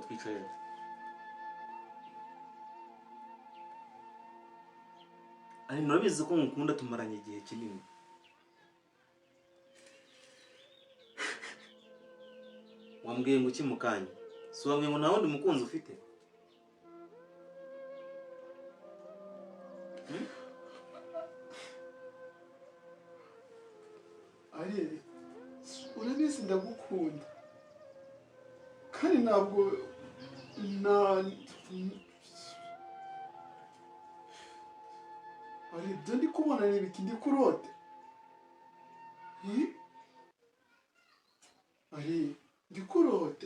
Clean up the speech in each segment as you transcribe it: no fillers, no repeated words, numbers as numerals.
twicaye. Ari nurabizi ko ngukunda tumaranye igihe kinini. Wambwiye ngo iki mukanya? Si wambwiye ngo nta wundi mukunzi ufite? Ari urabizi ndagukunda kandi ntabwo ari ibyo ndi kubona ni ibiki ndi kurote. Ari ndi kurote.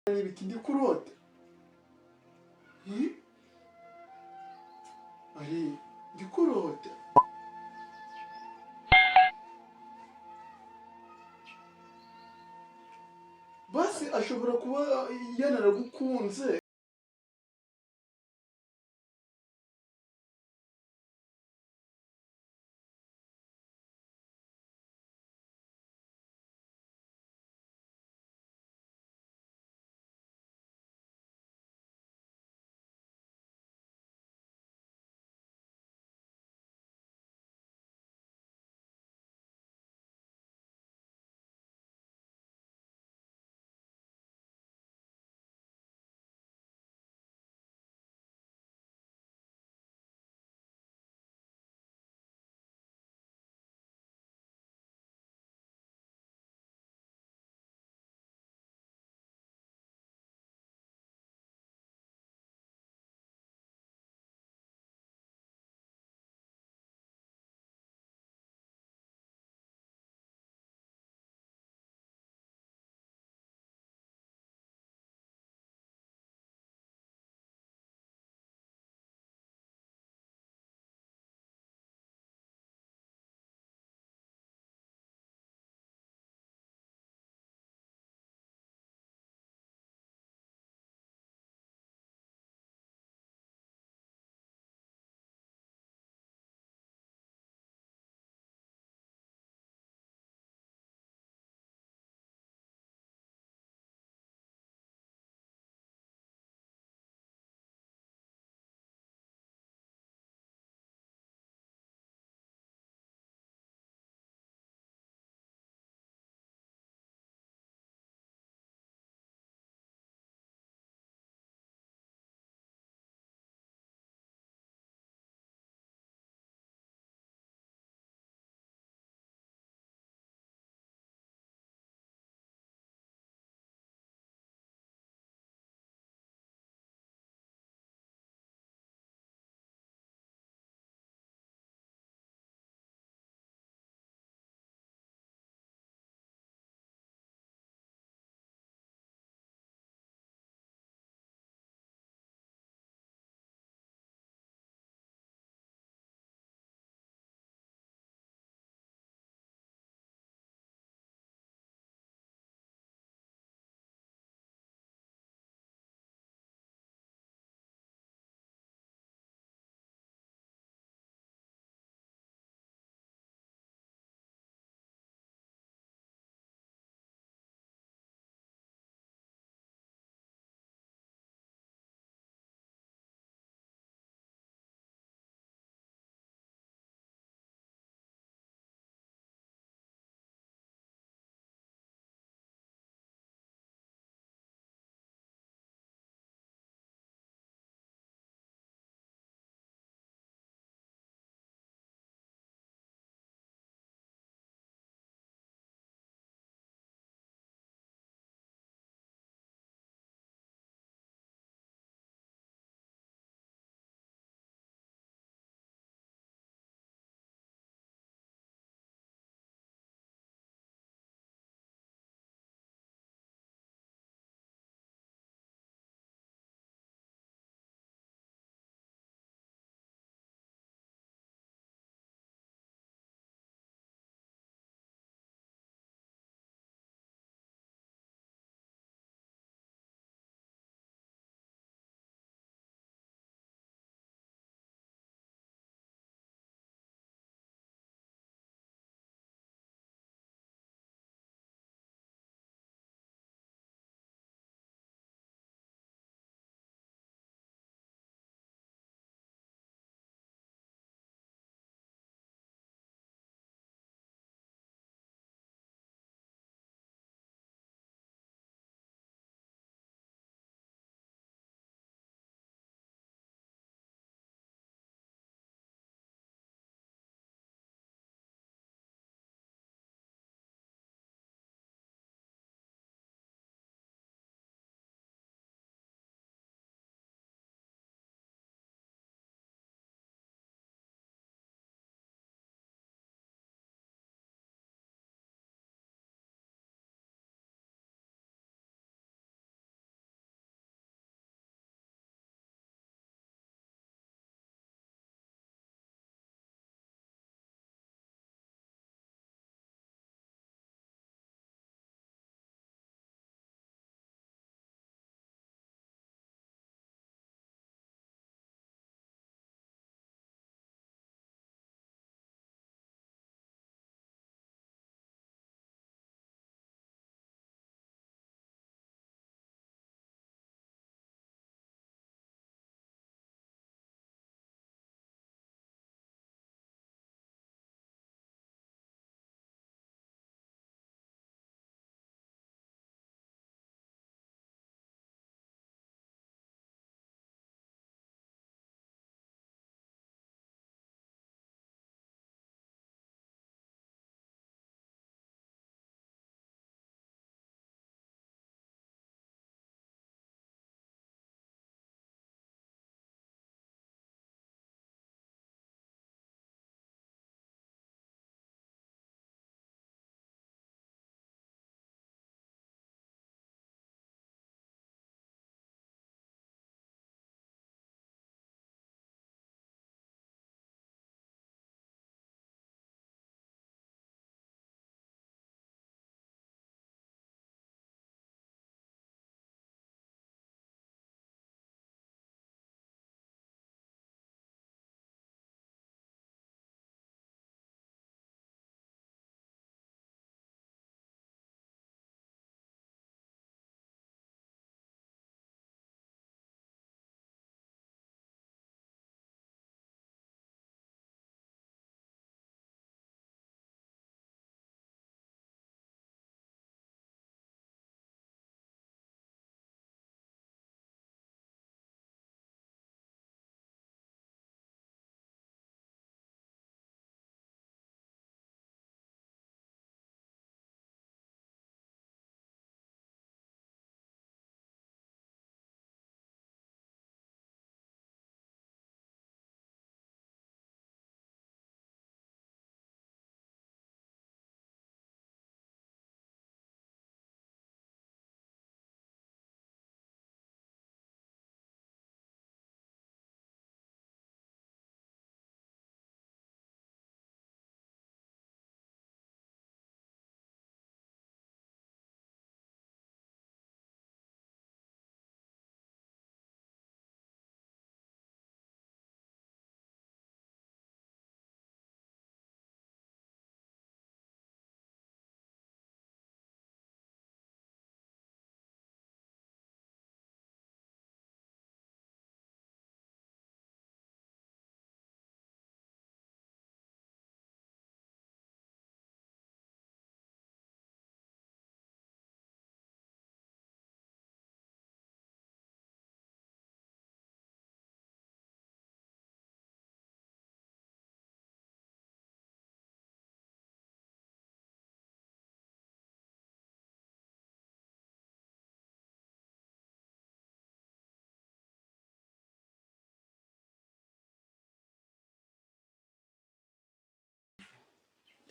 Ni ibiki ndi kurote. Ari ndi kurote. Basi ashobora kuba yanaragukunze.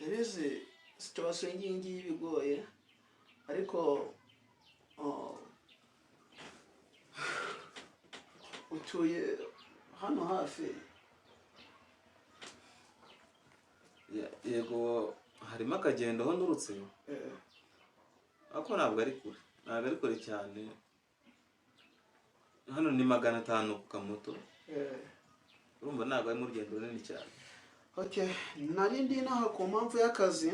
ndabizi situation ngiyi ngiyi bigoye ariko utuye hano hafi. Yego harimo akagendo aho nturutse ariko ntabwo ari kure cyane. Hano ni 500 ku kamoto. Urumva ntabwo ari mu rugendo runini cyane. Okay, nari ndi naha ku mpamvu y'akazi.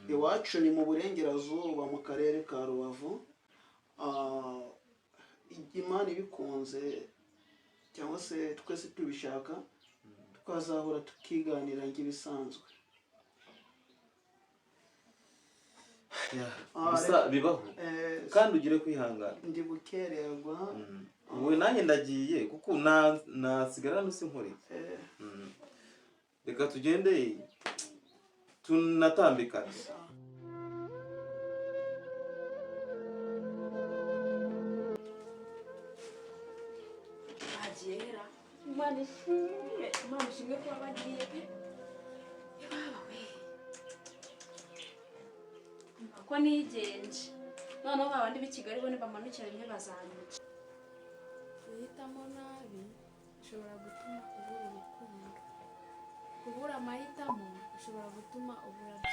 Iwacu ni mu burengerazuba mu karere ka Rubavu. Imana ibikunze cyangwa se twese tubishaka twazahura tukiganira nk'ibisanzwe. Gusa bibaho kandi ugire kwihangana. Ndi bukererwa. Wowe nanjye ndagiye kuko nasigara nusinkoreye. Reka tugende tunatambikana. Agera Imana ishimwe kuba bagiye pe. Ko nigenje noneho babandi b'i Kigali bo nibamanukira rimwe bazanyica. Guhitamo nabi ushobora gutuma ubura urukundo, kubura amahitamo ushobora gutuma ubura